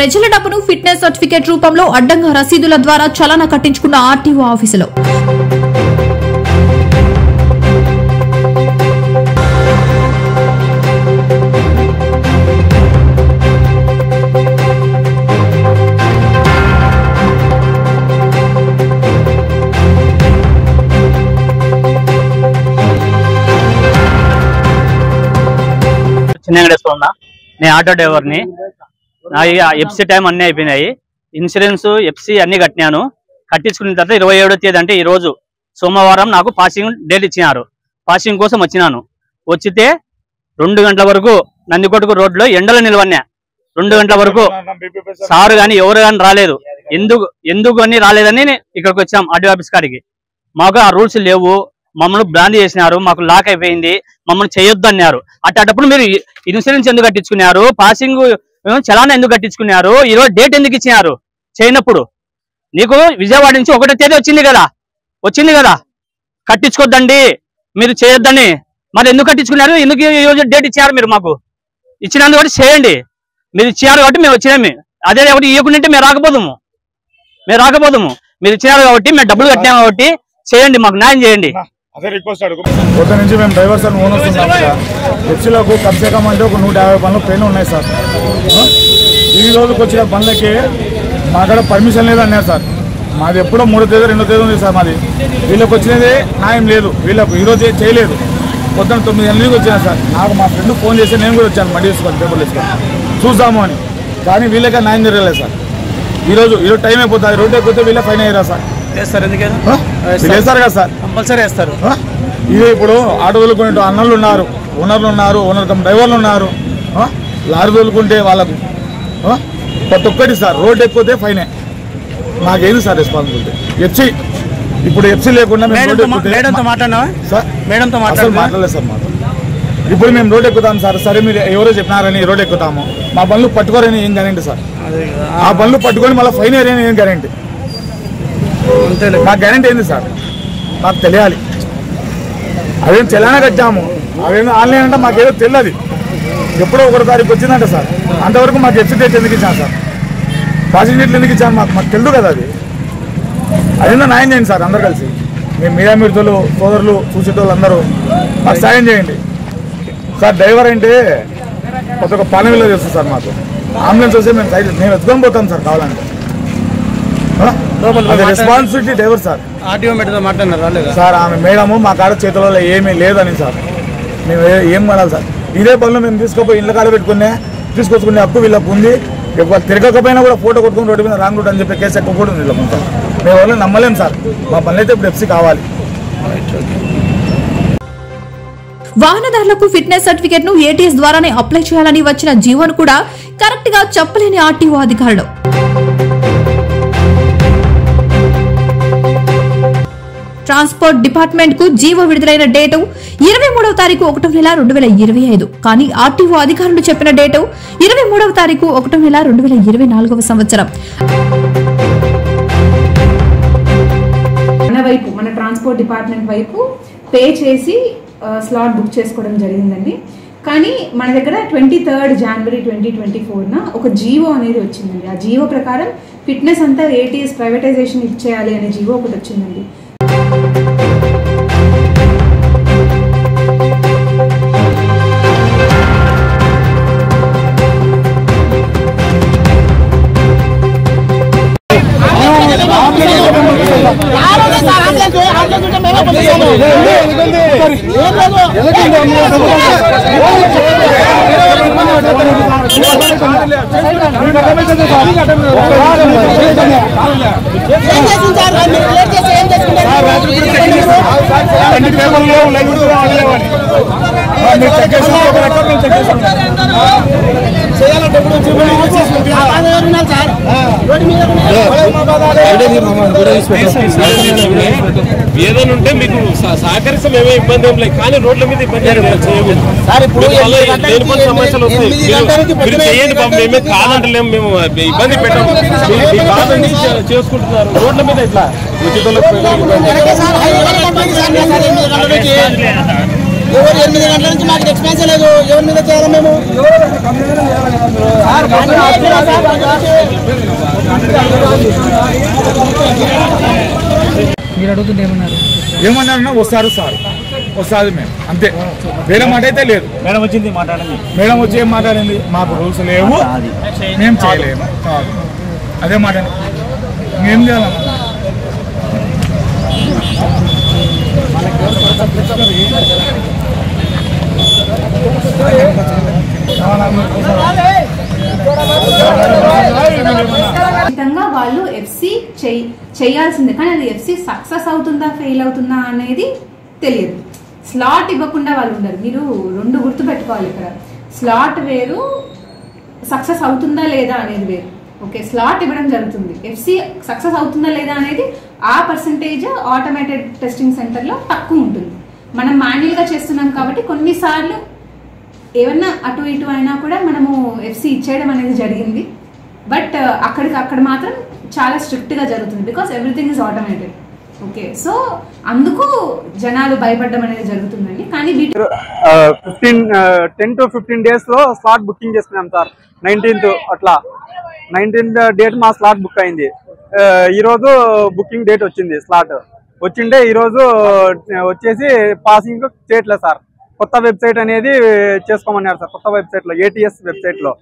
ప్రజల డబ్బును fitness certificate రూపంలో అడ్డంగా రసీదుల ద్వారా చలానా కట్టించుకున్న ఆర్టీఓ ఆఫీసులో నేను ఆటో డ్రైవర్ని. నా ఎఫ్సీ టైం అన్నీ అయిపోయినాయి. ఇన్సూరెన్స్ ఎఫ్సీ అన్ని కట్టినాను. కట్టించుకున్న తర్వాత 27వ తేదీ అంటే ఈ రోజు సోమవారం నాకు పాసింగ్ డేట్ ఇచ్చినారు. పాసింగ్ కోసం వచ్చినాను. వచ్చితే 2 గంటల వరకు నందికొట్టుకు రోడ్లో ఎండలో నిలవన్నా. 2 గంటల వరకు సారు కానీ ఎవరు కానీ రాలేదు. ఎందుకు అని రాలేదని ఇక్కడికి వచ్చాం ఆర్డీఓ ఆఫీస్ కాడికి. మాకు ఆ రూల్స్ లేవు, మమ్మల్ని బ్రాండ్ చేసినారు, మాకు లాక్ అయిపోయింది, మమ్మల్ని చేయొద్దు అన్నారు. అట్టప్పుడు మీరు ఇన్సూరెన్స్ ఎందుకు కట్టించుకున్నారు, పాసింగ్ చలానా ఎందుకు కట్టించుకున్నారు, ఈరోజు డేట్ ఎందుకు ఇచ్చినారు చేయనప్పుడు? నీకు విజయవాడ నుంచి 1వ తేదీ వచ్చింది కదా కట్టించుకోద్దండి మీరు చేయొద్దని. మరి ఎందుకు కట్టించుకున్నారు? ఎందుకు ఈరోజు డేట్ ఇచ్చారు? మీరు మాకు ఇచ్చినందుకు కాబట్టి చేయండి. మీరు ఇచ్చారు కాబట్టి మేము వచ్చినాము. అదే ఒకటి ఇవ్వకుంటే మేము రాకపోదాము. మీరు ఇచ్చినారు కాబట్టి మేము డబ్బులు కట్టినాము కాబట్టి చేయండి, మాకు న్యాయం చేయండి. అదే రిక్వెస్ట్ కొత్త నుంచి మేము డ్రైవర్స్ అని ఓనర్స్ ఉన్నాం సార్. ఎఫ్సీలకు కమ్ అంటే ఒక 150 పనులు పెయిన్ ఉన్నాయి సార్. ఈ రోజుకి వచ్చిన పనులకి మాకాడ పర్మిషన్ లేదు అన్నారు సార్. మాది ఎప్పుడో 3వ తేదీ 2వ తేదీ ఉంది సార్. మాది వీళ్ళకి వచ్చినదే న్యాయం లేదు. వీళ్ళకు ఈరోజు చేయలేదు. పొద్దున 9 గంటలకి వచ్చాను సార్. నాకు మా ఫ్రెండ్ ఫోన్ చేసి నేను కూడా వచ్చాను మడి వేసుకొని పేపర్లు వేసుకొని చూద్దాము అని. కానీ వీళ్ళకే న్యాయం జరగలేదు సార్. ఈరోజు టైం అయిపోతుంది. రోడ్డు అయిపోతే వీళ్ళే ఫైన్ అయ్యారా సార్? వేస్తారు కదా సార్, కంపల్సరీ వేస్తారు. ఇదే ఇప్పుడు ఆటో తోలుకునే అన్నలు ఉన్నారు, ఓనర్ కమ్ డ్రైవర్లు ఉన్నారు. లారీ తోలుకుంటే వాళ్ళకు ప్రతి ఒక్కటి సార్ రోడ్డు ఎక్కిపోతే ఫైనే. మాకేంది సార్ రెస్పాన్సిబిలిటీ? ఇప్పుడు ఎఫ్సీ లేకుండా మాట్లాడలేదు సార్. మాతో ఇప్పుడు మేము రోడ్డు ఎక్కుతాం సార్. సరే మీరు ఎవరో చెప్పినారని రోడ్డు ఎక్కుతాము. మా బండ్లు పట్టుకోరని ఏం గ్యారెంటీ సార్? ఆ బండ్లు పట్టుకొని మళ్ళీ ఫైన్ ఏరియని ఏం గ్యారెంటీ? మాకు గ్యారెంటీ ఏంది సార్? మాకు తెలియాలి. అవేం చలానా కట్టాము, అవేమో ఆన్లైన్ అంటే మాకేదో తెలియదు. ఎప్పుడో 1వ తారీఖు వచ్చిందంట సార్. అంతవరకు మాకు ఎఫ్సీ డేట్ ఎందుకు ఇచ్చాను సార్? పాసింగ్ డేట్లు ఎందుకు ఇచ్చాను? మాకు తెలియదు కదా అది. అదేందో న్యాయం చేయండి సార్. అందరు కలిసి మేము మీడియా మిత్రులు, సోదరులు, చూసేటోళ్ళు అందరూ మాకు సాయం చేయండి సార్. డ్రైవర్ అంటే కొత్త ఒక పాలనలో చేస్తుంది సార్. మాకు అంబులెన్స్ వస్తే మేము ఎత్తుకొని పోతాం సార్ కావాలంటే. Responsibility driver sir. ఆర్టీఓ మేడంతో మాట్లాడినారు సార్. ఆమె మేడము మా కాడ చేతులలో ఏమీ లేదని సార్. మేము ఏం కొనాలి సార్? ఇదే పనులు మేము తీసుకుపోయి ఇళ్ళ కాడ తీసుకొచ్చుకునే హక్కు వీళ్ళకు ఉంది. తిరగకపోయినా కూడా ఫోటో కొట్టుకుని రోడ్డు మీద రాంగ్ రూట్ అని చెప్పి కేసు ఎక్కువ కూడా ఉంది వీళ్ళ సార్. మేము ఎవరైనా నమ్మలేం సార్. మా పనులు అయితే ఇప్పుడు ఎఫ్సీ కావాలి. వాహనదారులకు ఫిట్నెస్ సర్టిఫికేట్ ను ఏటీఎస్ ద్వారానే అప్లై చేయాలని వచ్చిన జీవోను కూడా కరెక్ట్ గా చెప్పలేని ఆర్టీఓ అధికారులు. ట్రాన్స్పోర్ట్ డిపార్ట్మెంట్ కు జీవో విడుదలైన డేటు 23వ తారీఖు 1వ నెల 2025. కానీ ఆర్టీఓ అధికారులు చెప్పిన డేటు 23వ తారీఖు 1వ నెల 2024వ సంవత్సరం. మన ట్రాన్స్పోర్ట్ డిపార్ట్మెంట్ వైపు పే చేసి స్లాట్ బుక్ చేసుకోవడం జరిగిందండి. కానీ మన దగ్గర 23 జనవరి 2024న ఒక జీవో అనేది వచ్చిందండి. ఆ జీవో ప్రకారం ఫిట్నెస్ అంతా ఏటీఎస్ ప్రైవేటైజేషన్ ఇచ్చేయాలి అనే జీవో ఒకటి వచ్చిందండి. ఏదైనా ఉంటే మీకు సహకరిస్తాం, ఏమో ఇబ్బంది ఏం లేదు. కానీ రోడ్ల మీద ఇబ్బంది సమస్యలు వస్తాయి. మీరు చేయండి బాబు, మేమే కాదంటలేము, మేము ఇబ్బంది పెట్టాము. కాదండి చేసుకుంటున్నారు రోడ్ల మీద ఇట్లా 8 గంటల నుంచి మాకు ఎక్స్పెన్స్ లేదు. ఎవరి మీద చేయాలి మేము? మీరు అడుగుతుంటే ఏమన్నారు? ఏమన్నా వస్తారు సార్, వస్తుంది మేము అంతే. వేరే మాట అయితే లేదు. మేడం వచ్చింది మాట్లాడండి. మేడం వచ్చి ఏం మాట్లాడింది? మాకు రూల్స్ లేవు, మేము చేయలేము. అదే మాట. ఇంకేం చేయాలన్నా? ఖచ్చితంగా వాళ్ళు ఎఫ్సి చేయాల్సిందే, కానీ అది ఎఫ్సి సక్సెస్ అవుతుందా ఫెయిల్ అవుతుందా అనేది తెలియదు. స్లాట్ ఇవ్వకుండా వాళ్ళు ఉండరు. మీరు 2 గుర్తు పెట్టుకోవాలి ఇక్కడ. స్లాట్ వేరు, సక్సెస్ అవుతుందా లేదా అనేది వేరు. ఓకే, స్లాట్ ఇవ్వడం జరుగుతుంది. ఎఫ్సి సక్సెస్ అవుతుందా లేదా అనేది ఆ పర్సంటేజ్ ఆటోమేటెడ్ టెస్టింగ్ సెంటర్లో తక్కువ ఉంటుంది. మనం మాన్యువల్గా చేస్తున్నాం కాబట్టి కొన్నిసార్లు ఏమన్నా అటు ఇటు అయినా కూడా మనము ఎఫ్సి ఇచ్చేయడం అనేది జరిగింది. బట్ అక్కడ మాత్రం చాలా స్ట్రిక్ట్గా జరుగుతుంది, because everything is automated. Okay, so అందుకు జనాలు భయపడడం అనేది జరుగుతుందండి. కానీ 10 to 15 days లో స్లాట్ బుకింగ్ చేసుకున్నాం సార్. 19th అట్లా 19th డేట్ మా స్లాట్ బుక్ అయింది. ఈరోజు బుకింగ్ డేట్ వచ్చింది. స్లాట్ వచ్చిండే ఈరోజు వచ్చేసి పాసింగ్ చేయట్లేదు సార్. కొత్త వెబ్సైట్ అనేది చేసుకోమన్నారు సార్. కొత్త వెబ్సైట్లో ATS వెబ్సైట్లో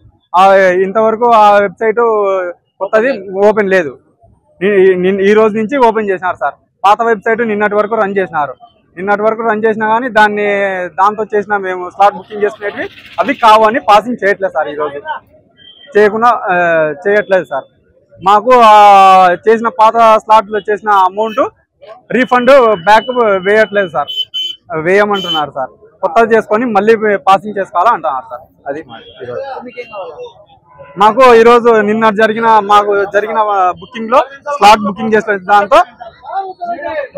ఇంతవరకు ఆ వెబ్సైట్ కొత్తది ఓపెన్ లేదు. ఈ రోజు నుంచి ఓపెన్ చేసినారు సార్. పాత వెబ్సైట్ నిన్నటి వరకు రన్ చేసినా కానీ దాంతో చేసిన మేము స్లాట్ బుకింగ్ చేసుకునేవి అవి కావు అని పాసింగ్ చేయట్లేదు సార్. ఈరోజు చేయట్లేదు సార్. మాకు చేసిన పాత స్లాట్లో చేసిన అమౌంట్ రీఫండ్ బ్యాక్ వేయట్లేదు సార్. వేయమంటున్నారు సార్. కొత్తది చేసుకొని మళ్ళీ పాసింగ్ చేసుకోవాలా అంటున్నారు సార్. అది మాకు ఈరోజు మాకు జరిగిన బుకింగ్ లో స్లాట్ బుకింగ్ చేసిన దాంతో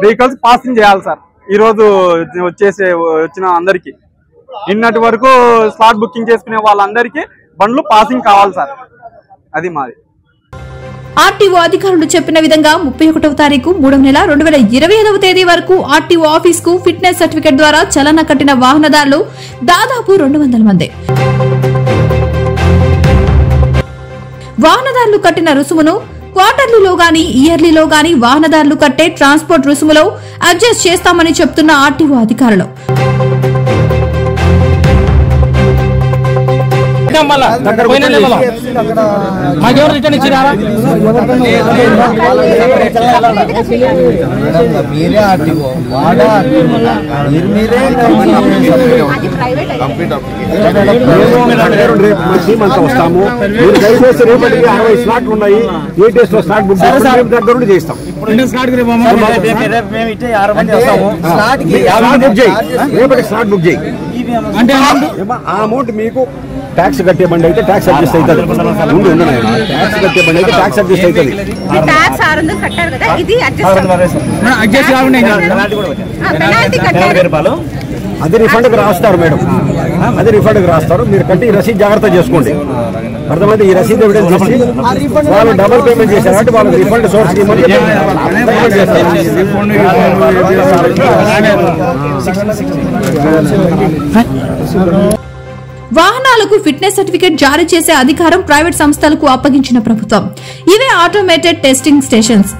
వెహికల్స్ పాసింగ్ చేయాలి సార్. ఈరోజు వచ్చిన అందరికి నిన్నటి వరకు స్లాట్ బుకింగ్ చేసుకునే వాళ్ళందరికీ బండ్లు పాసింగ్ కావాలి సార్. అది మాది. ఆర్టీఓ అధికారులు చెప్పిన విధంగా 31వ తారీఖు 3వ నెల 2025వ తేదీ వరకు ఆర్టీఓ ఆఫీస్ కు ఫిట్నెస్ సర్టిఫికెట్ ద్వారా చలన కట్టిన వాహనదారులు దాదాపు 200 మంది. వాహనదారులు కట్టిన రుసుమును క్వార్టర్లీలో గాని ఇయర్లీలో గాని వాహనదారులు కట్టే ట్రాన్స్పోర్ట్ రుసుములో అడ్జస్ట్ చేస్తామని చెప్తున్న ఆర్టీఓ అధికారులు మాకెవరు రిటర్న్ ఇచ్చినారా? మీరే ఆర్టీఓ మీరే వస్తాము. మీరు దయచేసి రేపటికి 60 స్లాట్లు ఉన్నాయి. ATS లో స్లాట్ బుక్ దగ్గర నుండి చేస్తాం. రేపటి స్లాట్ బుక్ చేయి అంటే ఆ అమౌంట్ మీకు ట్యాక్స్ కట్టే బండి అయితే ట్యాక్స్ అడ్జస్ట్ అవుతుంది. ముందు ట్యాక్స్ కట్టే బండి అయితే ట్యాక్స్ అడ్జస్ట్ అవుతుంది. అది రిఫండ్కి రాస్తారు మేడం. అది రిఫండ్కి రాస్తారు. మీరు కట్టి రసీదు జాగ్రత్త చేసుకోండి. అర్థమైతే ఈ రసీదు ఎవిడెన్స్ చేసి వాళ్ళు డబుల్ పేమెంట్ చేశారు కాబట్టి వాళ్ళకి రిఫండ్ సోర్స్ వాహనాలకు ఫిట్నెస్ సర్టిఫికెట్ జారీ చేసే అధికారం ప్రైవేట్ సంస్థలకు అప్పగించిన ప్రభుత్వం. ఇవే ఆటోమేటెడ్ టెస్టింగ్ స్టేషన్స్.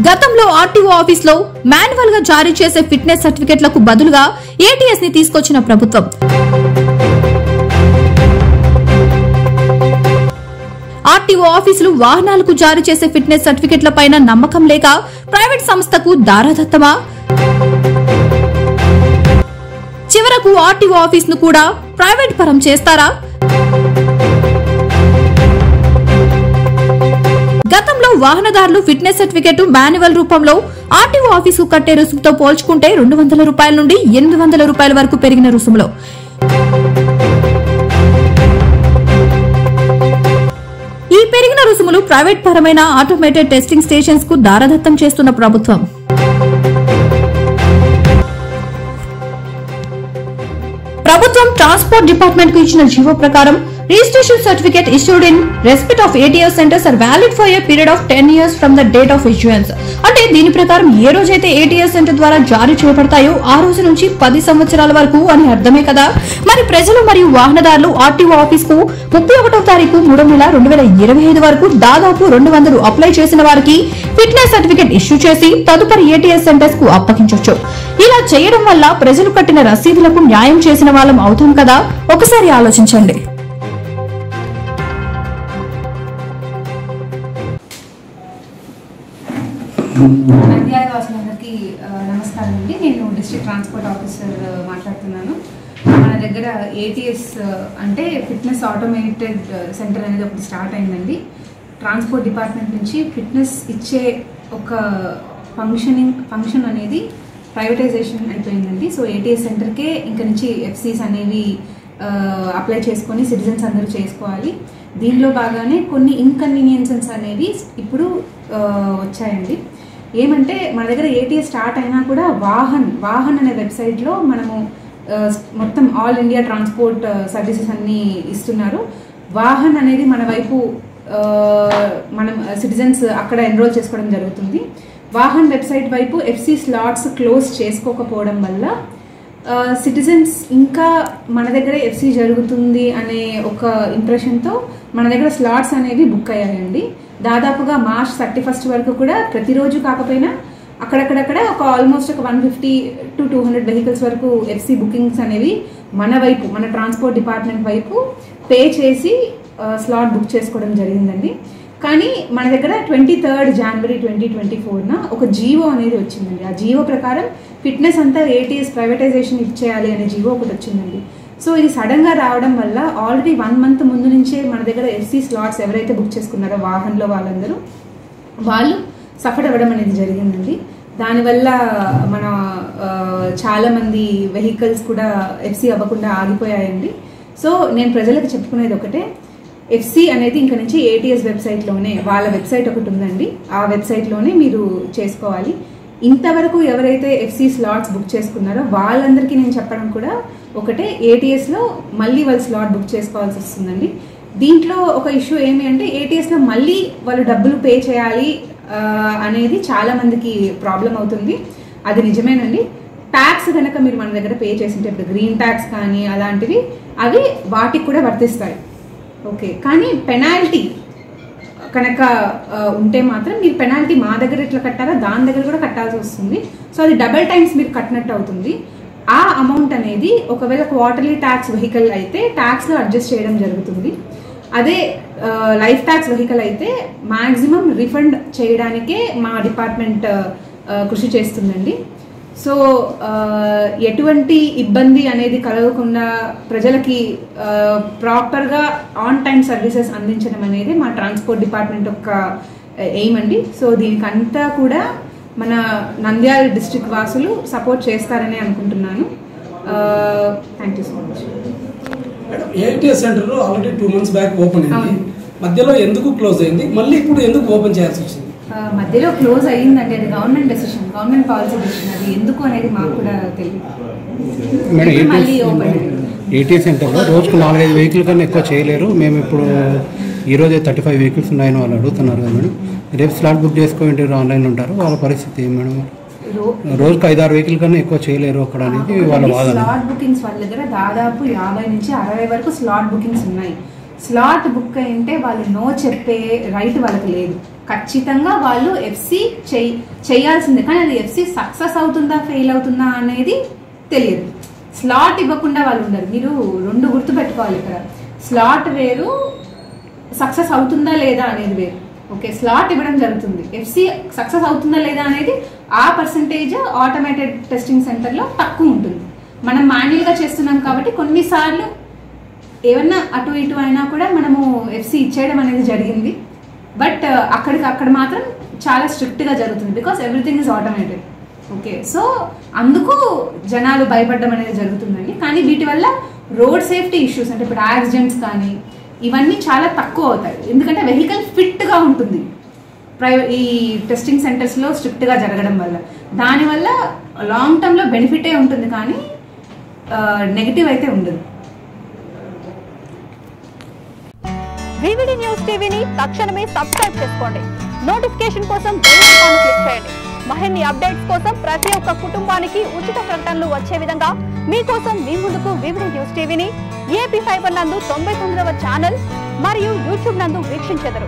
గతంలో ఆర్టీఓ ఆఫీస్ లో మాన్యువల్ గా జారీ చేసే ఫిట్నెస్ సర్టిఫికెట్లకు బదులుగా ATS ని తీసుకొచ్చిన ప్రభుత్వం. ఆర్టీఓ ఆఫీసులు వాహనాలకు జారీ చేసే ఫిట్నెస్ సర్టిఫికెట్ల పైన నమ్మకం లేక ప్రైవేట్ సంస్థకు దారాదత్తమా? చివరకు ఆర్టీఓ ఆఫీస్ ను కూడా ప్రైవేట్ పరం చేస్తారా? గతంలో వాహనదారులు ఫిట్నెస్ సర్టిఫికెట్ మాన్యువల్ రూపంలో ఆర్టీఓ ఆఫీసు కట్టే రుసుముతో పోల్చుకుంటే 200 రూపాయల నుండి 800 రూపాయల వరకు పెరిగిన రుసుములో ఈ పెరిగిన రుసుములు ప్రైవేట్ పరమైన ఆటోమేటెడ్ టెస్టింగ్ స్టేషన్స్ కు దారదత్తం చేస్తున్న ప్రభుత్వం. ప్రభుత్వ ప్రభుత్వం ట్రాన్స్పోర్ట్ డిపార్ట్మెంట్ కు ఇచ్చిన జీవో ప్రకారం registration certificate issued in respect of ATS centers are valid for a period of 10 years from the date of issuance. అంటే దీని ప్రకారం ఏ రోజైతే ATS సెంటర్ ద్వారా జారీ చేయబడతాయో ఆ రోజు నుంచి 10 సంవత్సరాల వరకు అని అర్థమే కదా. మరి ప్రజలు మరియు వాహనదారులు ఆర్టీఓ ఆఫీస్ కు 31వ తారీఖు 3వ నెల 2025 వరకు దాదాపు 200 అప్లై చేసిన వారికి ఫిట్నెస్ సర్టిఫికేట్ ఇష్యూ చేసి తదుపరి ATS సెంటర్స్ కు అప్పగించొచ్చు. ఇలా చేయడం వల్ల ప్రజలు కట్టిన రసీదులకు న్యాయం చేసిన వాళ్ళం అవుతాం కదా. ఒకసారి ఆలోచించండి. నంద్యాల వాసులందరికీ నమస్కారం అండి. నేను డిస్ట్రిక్ట్ ట్రాన్స్పోర్ట్ ఆఫీసర్ మాట్లాడుతున్నాను. మన దగ్గర ATS అంటే ఫిట్నెస్ ఆటోమేటెడ్ సెంటర్ అనేది ఒకటి స్టార్ట్ అయిందండి. ట్రాన్స్పోర్ట్ డిపార్ట్మెంట్ నుంచి ఫిట్నెస్ ఇచ్చే ఒక ఫంక్షన్ అనేది ప్రైవేటైజేషన్ అయిపోయిందండి. సో ATS సెంటర్కే ఇంక నుంచి FCs అనేవి అప్లై చేసుకొని సిటిజన్స్ అందరూ చేసుకోవాలి. దీనిలో బాగానే కొన్ని ఇన్కన్వీనియన్సెస్ అనేవి ఇప్పుడు వచ్చాయండి. ఏమంటే మన దగ్గర ATS స్టార్ట్ అయినా కూడా వాహన్ అనే వెబ్సైట్లో మనము మొత్తం ఆల్ ఇండియా ట్రాన్స్పోర్ట్ సర్వీసెస్ అన్నీ ఇస్తున్నారు. వాహన్ అనేది మన వైపు మనం సిటిజన్స్ అక్కడ ఎన్రోల్ చేసుకోవడం జరుగుతుంది. వాహన్ వెబ్సైట్ వైపు FC స్లాట్స్ క్లోజ్ చేసుకోకపోవడం వల్ల సిటిజన్స్ ఇంకా మన దగ్గర FC జరుగుతుంది అనే ఒక ఇంప్రెషన్తో మన దగ్గర స్లాట్స్ అనేవి బుక్ అయ్యాయండి. దాదాపుగా మార్చ్ 31 వరకు కూడా ప్రతిరోజు కాకపోయినా అక్కడక్కడక్కడ ఒక ఆల్మోస్ట్ ఒక 150 to 200 వెహికల్స్ వరకు FC బుకింగ్స్ అనేవి మన ట్రాన్స్పోర్ట్ డిపార్ట్మెంట్ వైపు పే చేసి స్లాట్ బుక్ చేసుకోవడం జరిగిందండి. కానీ మన దగ్గర 23rd January 2024 ఒక జీవో అనేది వచ్చిందండి. ఆ జీవో ప్రకారం ఫిట్నెస్ అంతా ATS ప్రైవేటైజేషన్ ఇచ్చేయాలి అనే జీవో ఒకటి వచ్చిందండి. సో ఇది సడన్గా రావడం వల్ల ఆల్రెడీ 1 month ముందు నుంచే మన దగ్గర FC స్లాట్స్ ఎవరైతే బుక్ చేసుకున్నారో వాహన్లో వాళ్ళు సఫర్ అవ్వడం అనేది జరిగిందండి. దానివల్ల మన చాలామంది వెహికల్స్ కూడా FC అవ్వకుండా ఆగిపోయాయండి. సో నేను ప్రజలకు చెప్పుకునేది ఒకటే, FC అనేది ఇంక నుంచి ATS వెబ్సైట్లోనే, వాళ్ళ వెబ్సైట్ ఒకటి ఉందండి, ఆ వెబ్సైట్లోనే మీరు చేసుకోవాలి. ఇంతవరకు ఎవరైతే FC స్లాట్స్ బుక్ చేసుకున్నారో వాళ్ళందరికీ నేను చెప్పడం కూడా ఒకటే, ATSలో మళ్ళీ వాళ్ళు స్లాట్ బుక్ చేసుకోవాల్సి వస్తుందండి. దీంట్లో ఒక ఇష్యూ ఏమి అంటే ATSలో మళ్ళీ వాళ్ళు డబ్బులు పే చేయాలి అనేది చాలామందికి ప్రాబ్లం అవుతుంది. అది నిజమేనండి. ట్యాక్స్ కనుక మీరు మన దగ్గర పే చేసింటే, ఇప్పుడు గ్రీన్ ట్యాక్స్ కానీ అలాంటివి అవి వాటికి కూడా వర్తిస్తాయి. ఓకే, కానీ పెనాల్టీ కనుక ఉంటే మాత్రం మీరు పెనాల్టీ మా దగ్గర ఎట్లా కట్టారో దాని దగ్గర కూడా కట్టాల్సి వస్తుంది. సో అది డబల్ టైమ్స్ మీరు కట్టినట్టు అవుతుంది. ఆ అమౌంట్ అనేది ఒకవేళ క్వార్టర్లీ ట్యాక్స్ వెహికల్ అయితే ట్యాక్స్లో అడ్జస్ట్ చేయడం జరుగుతుంది. అదే లైఫ్ ట్యాక్స్ వెహికల్ అయితే మ్యాక్సిమం రిఫండ్ చేయడానికే మా డిపార్ట్మెంట్ కృషి చేస్తుందండి. సో ఎటువంటి ఇబ్బంది అనేది కలగకుండా ప్రజలకి ప్రాపర్గా ఆన్ టైం సర్వీసెస్ అందించడం అనేది మా ట్రాన్స్పోర్ట్ డిపార్ట్మెంట్ యొక్క ఎయిమ్ అండి. సో దీనికంతా కూడా మన నంద్యాల డిస్ట్రిక్ట్ వాసులు సపోర్ట్ చేస్తారని అనుకుంటున్నాను. Thank you so much. ATS centre already 2 months back open అయింది, మధ్యలో ఎందుకు క్లోజ్ అయింది, మళ్ళీ ఇప్పుడు ఎందుకు ఓపెన్ చేయాల్సి వచ్చింది? మధ్యలో క్లోజ్ అయ్యిందంటే అది government decision, government policy decision. అది ఎందుకు అనేది మాకు కూడా తెలియదు. మళ్ళీ ఓపెన్ ATS సెంటర్లో రోజుకు 4-5 వెహికల్ కన్నా ఎక్కువ చేయలేరు. మేము ఇప్పుడు ఈరోజు 35 వెహికల్స్ ఉన్నాయని వాళ్ళు అడుగుతున్నారు కదా మేడం. రేపు స్లాట్ బుక్ చేసుకోండి, ఆన్లైన్ ఉంటారు, వాళ్ళ పరిస్థితి ఏం మేడం? రోజుకు 5-6 వెహికల్ కన్నా ఎక్కువ చేయలేరు అక్కడ అనేది వాళ్ళ వాదన. స్లాట్ బుకింగ్స్ వాళ్ళ దగ్గర దాదాపు 50 నుంచి 60 వరకు స్లాట్ బుకింగ్స్ ఉన్నాయి. స్లాట్ బుక్ అయింటే వాళ్ళు నో చెప్పే రైట్ వాళ్ళకి లేదు. ఖచ్చితంగా వాళ్ళు FC చేయాల్సిందే. కానీ అది FC సక్సెస్ అవుతుందా ఫెయిల్ అవుతుందా అనేది తెలియదు. స్లాట్ ఇవ్వకుండా వాళ్ళు ఉండరు. మీరు 2 గుర్తు పెట్టుకోవాలి ఇక్కడ. స్లాట్ వేరు, సక్సెస్ అవుతుందా లేదా అనేది వేరు. ఓకే, స్లాట్ ఇవ్వడం జరుగుతుంది. FC సక్సెస్ అవుతుందా లేదా అనేది ఆ పర్సంటేజ్ ఆటోమేటెడ్ టెస్టింగ్ సెంటర్లో తక్కువ ఉంటుంది. మనం మాన్యువల్గా చేస్తున్నాం కాబట్టి కొన్నిసార్లు ఏమన్నా అటు ఇటు అయినా కూడా మనము FC ఇచ్చేయడం అనేది జరిగింది. బట్ అక్కడ మాత్రం చాలా స్ట్రిక్ట్గా జరుగుతుంది, because everything is automated. Okay, so అందుకు జనాలు భయపడడం అనేది జరుగుతుందండి. కానీ వీటి వల్ల రోడ్ సేఫ్టీ ఇష్యూస్ అంటే ఇప్పుడు యాక్సిడెంట్స్ కానీ ఇవన్నీ చాలా తక్కువ అవుతాయి. ఎందుకంటే వెహికల్ ఫిట్గా ఉంటుంది ఈ టెస్టింగ్ సెంటర్స్లో స్ట్రిక్ట్గా జరగడం వల్ల. దానివల్ల లాంగ్ టర్మ్లో బెనిఫిటే ఉంటుంది కానీ నెగిటివ్ అయితే ఉండదు. వివిడి న్యూస్ టీవీని తక్షణమే సబ్స్క్రైబ్ చేసుకోండి. నోటిఫికేషన్ కోసం బెల్ ఐకాన్ క్లిక్ చేయండి. మరిన్ని అప్డేట్స్ కోసం ప్రతి ఒక్క కుటుంబానికి ఉచిత ప్రకటనలు వచ్చే విధంగా మీకోసం మీ ముందుకు వివిడి న్యూస్ టీవీని AP ఫైబర్ నందు 99వ ఛానల్ మరియు యూట్యూబ్ నందు వీక్షించెదరు.